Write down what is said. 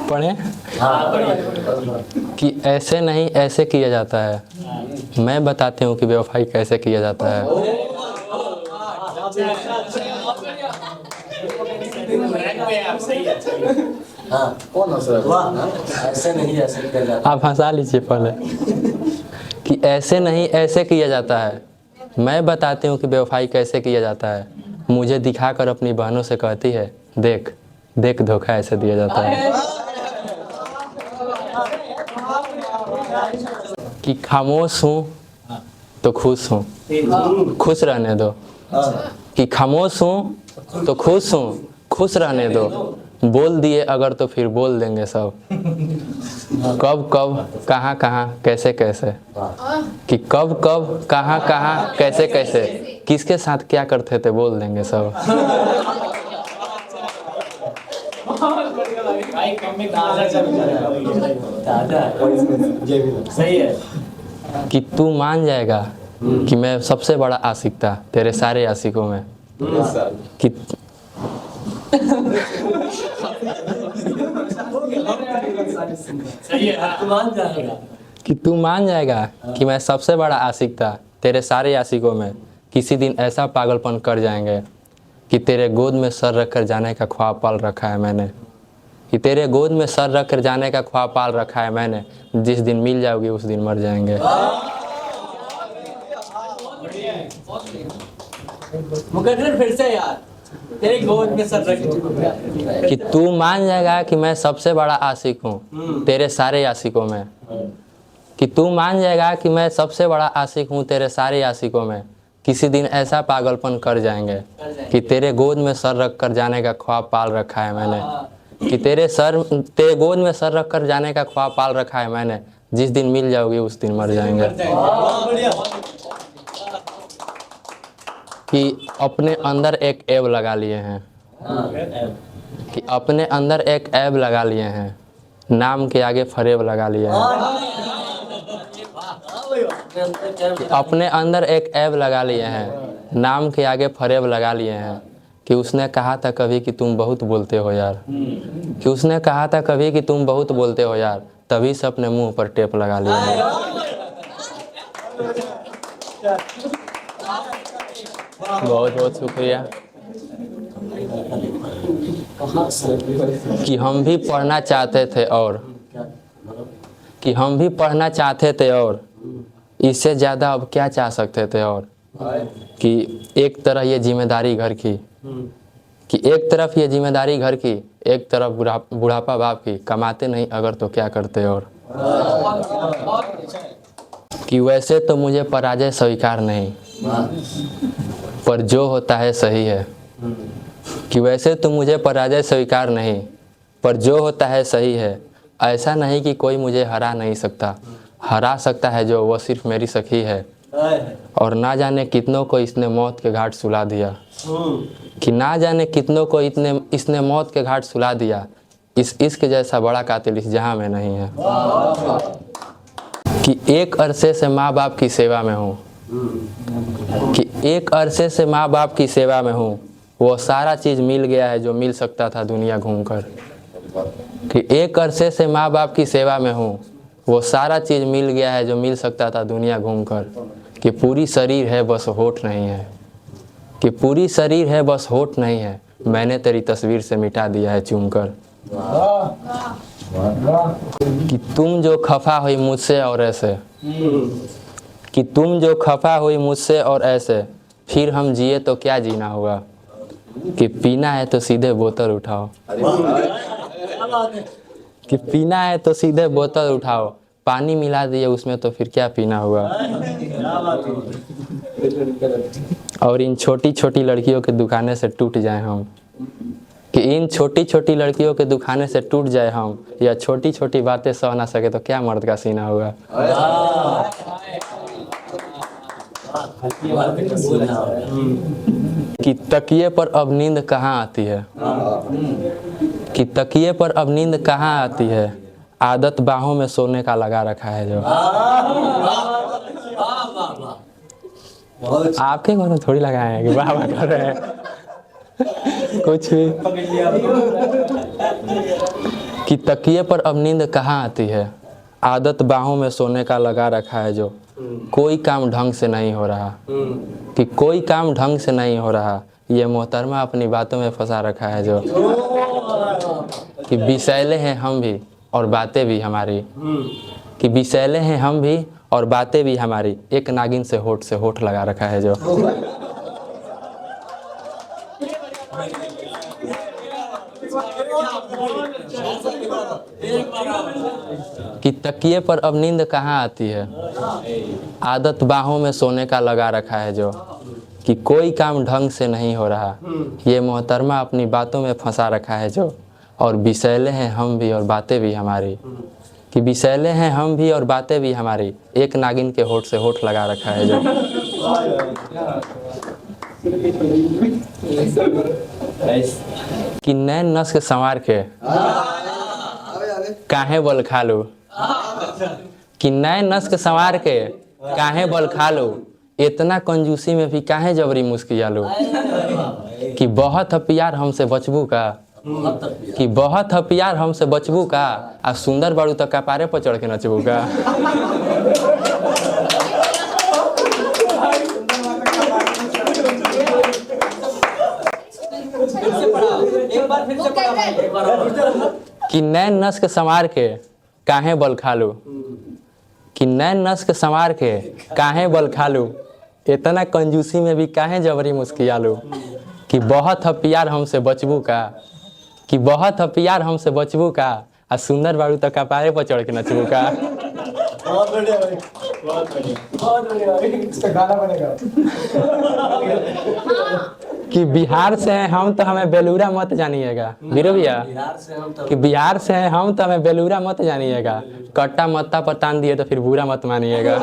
पढ़ें कि ऐसे नहीं ऐसे किया जाता है। मैं बताती हूँ कि बेवफाई कैसे किया जाता है। ऐसे नहीं ऐसे किया जाता। आप हंसा लीजिए पहले कि ऐसे नहीं ऐसे किया जाता है। मैं बताती हूँ कि बेवफाई कैसे किया जाता है। मुझे दिखाकर अपनी बहनों से कहती है, देख देख धोखा ऐसे दिया जाता है। कि खामोश हूँ तो खुश हूँ, खुश रहने दो। कि खामोश हूँ तो खुश हूँ, खुश रहने दो। बोल दिए अगर तो फिर बोल देंगे सब। कब कब कहाँ कहाँ कैसे कैसे। कि कब कब कहाँ कहाँ कैसे कैसे, किसके साथ क्या करते थे बोल देंगे सब। सही है। कि तू मान जाएगा कि मैं सबसे बड़ा आशिक था तेरे सारे आशिकों में। कि सही है, तू मान जाएगा। कि तू मान जाएगा कि मैं सबसे बड़ा आशिक था तेरे सारे आशिकों में। किसी दिन ऐसा पागलपन कर जाएंगे कि तेरे गोद में सर रख कर जाने का ख्वाब पाल रखा है मैंने। कि तेरे गोद में सर रख कर जाने का ख्वाब पाल रखा है मैंने। जिस दिन मिल जाओगी उस दिन मर जाएंगे। मुकद्दर फिर से यार, तेरे गोद में सर रख। कि तू मान जाएगा कि मैं सबसे बड़ा आशिक हूँ तेरे सारे आशिकों में। कि तू मान जाएगा कि मैं सबसे बड़ा आशिक हूँ तेरे सारे आशिकों में। किसी दिन ऐसा पागलपन कर जाएंगे कि तेरे गोद में सर रख कर जाने का ख्वाब पाल रखा है मैंने। कि तेरे गोद में सर रख कर जाने का ख्वाब पाल रखा है मैंने। जिस दिन मिल जाओगी उस दिन मर जाएंगे। कि अपने अंदर एक ऐब लगा लिए हैं। कि अपने अंदर एक ऐब लगा लिए हैं, नाम के आगे फरेब लगा लिए हैं। कि अपने अंदर एक ऐब लगा लिए हैं, नाम के आगे फरेब लगा लिए हैं। कि उसने कहा था कभी कि तुम बहुत बोलते हो यार। कि उसने कहा था कभी कि तुम बहुत बोलते हो यार, तभी से अपने मुंह पर टेप लगा लिए हैं। बहुत बहुत शुक्रिया। कि हम भी पढ़ना चाहते थे और कि हम भी पढ़ना चाहते थे और इससे ज़्यादा अब क्या चाह सकते थे। और कि एक तरह ये जिम्मेदारी घर की, कि एक तरफ ये जिम्मेदारी घर की, एक तरफ बुढ़ापा बाप की। कमाते नहीं अगर तो क्या करते। और कि वैसे तो मुझे पराजय स्वीकार नहीं, पर जो होता है सही है। कि वैसे तो मुझे पराजय स्वीकार नहीं, पर जो होता है सही है। ऐसा नहीं कि कोई मुझे हरा नहीं सकता, हरा सकता है जो, वो सिर्फ मेरी सखी है। और ना जाने कितनों को इसने मौत के घाट सुला दिया। कि ना जाने कितनों को इसने मौत के घाट सुला दिया। इस इश्क जैसा बड़ा कातिल इस जहां में नहीं है। कि एक अरसे से माँ बाप की सेवा में हूँ। कि एक अरसे से माँ बाप की सेवा में हूँ, वो सारा चीज़ मिल गया है जो मिल सकता था दुनिया घूमकर। कि एक अरसे से माँ बाप की सेवा में हूँ, वो सारा चीज़ मिल गया है जो मिल सकता था दुनिया घूमकर। कि पूरी शरीर है बस होठ नहीं है। कि पूरी शरीर है बस होठ नहीं है, मैंने तेरी तस्वीर से मिटा दिया है चूमकर। कि तुम जो खफा हुई मुझसे और ऐसे, कि तुम जो खफा हुई मुझसे और ऐसे, फिर हम जिए तो क्या जीना होगा। कि पीना है तो सीधे बोतल उठाओ। कि पीना है तो सीधे बोतल उठाओ, पानी मिला दिए उसमें तो फिर क्या पीना होगा। और इन छोटी छोटी लड़कियों के दुकाने से टूट जाए हम। कि इन छोटी छोटी लड़कियों के दुकाने से टूट जाए हम, या छोटी छोटी बातें सह ना सके तो क्या मर्द का सीना होगा। कि तकिए पर अब नींद कहाँ आती है। कि तकिए पर अब नींद कहाँ आती है, आदत बाहों में सोने का लगा रखा है जो। आपके घर में थोड़ी लगाए हैं कि वाह वाह कर रहे हैं कुछ भी। कि तकिए पर अब नींद कहाँ आती है, आदत बाहों में सोने का लगा रखा है जो, कोई काम ढंग से नहीं हो रहा, कि कोई काम ढंग से नहीं हो रहा, ये मोहतरमा अपनी बातों में फंसा रखा है जो, कि विषैले हैं हम भी और बातें भी हमारी, कि विषैले हैं हम भी और बातें भी हमारी, एक नागिन से होठ लगा रखा है जो। कि तकिए पर अब नींद कहाँ आती है, आदत बाहों में सोने का लगा रखा है जो, कि कोई काम ढंग से नहीं हो रहा, ये मोहतरमा अपनी बातों में फंसा रखा है जो, और विषैले हैं हम भी और बातें भी हमारी, कि विषैले हैं हम भी और बातें भी हमारी, एक नागिन के होठ से होठ लगा रखा है जो। कि नैन नस के संवार के काहे बल खा लो, कि नैन नस के संवार के काहे बल खा लो, इतना कंजूसी में भी काहे जबरी मुस्किया लो, कि बहुत है प्यार हमसे बचबू का, कि बहुत है प्यार हमसे बचबू का, आ सुंदर बाड़ू तो कपारे पर चढ़ के नचबू का। एक बार फिर से पढ़ा भाई, एक बार और। कि नैन नस के संवार के काहे बल खा लो, कि नैन नस के संवार के काहे बल खा लो, इतना कंजूसी में भी काहे जबरी मुस्किया लो, कि बहुत है प्यार हमसे बचबू का, कि बहुत है प्यार हमसे बचबू का, आ सुंदर बाड़ू तो कपारे पर चढ़ के नचबू का। बहुत बढ़िया भाई, बहुत बढ़िया भाई, इसका गाना बनेगा। कि बिहार से हैं हम तो हमें बेलूरा मत जानिएगा, वीरो भैया, कि बिहार से हैं हम तो हमें बेलूरा मत जानिएगा, कट्टा मत्ता पर तान दिए तो फिर बुरा मत मानिएगा।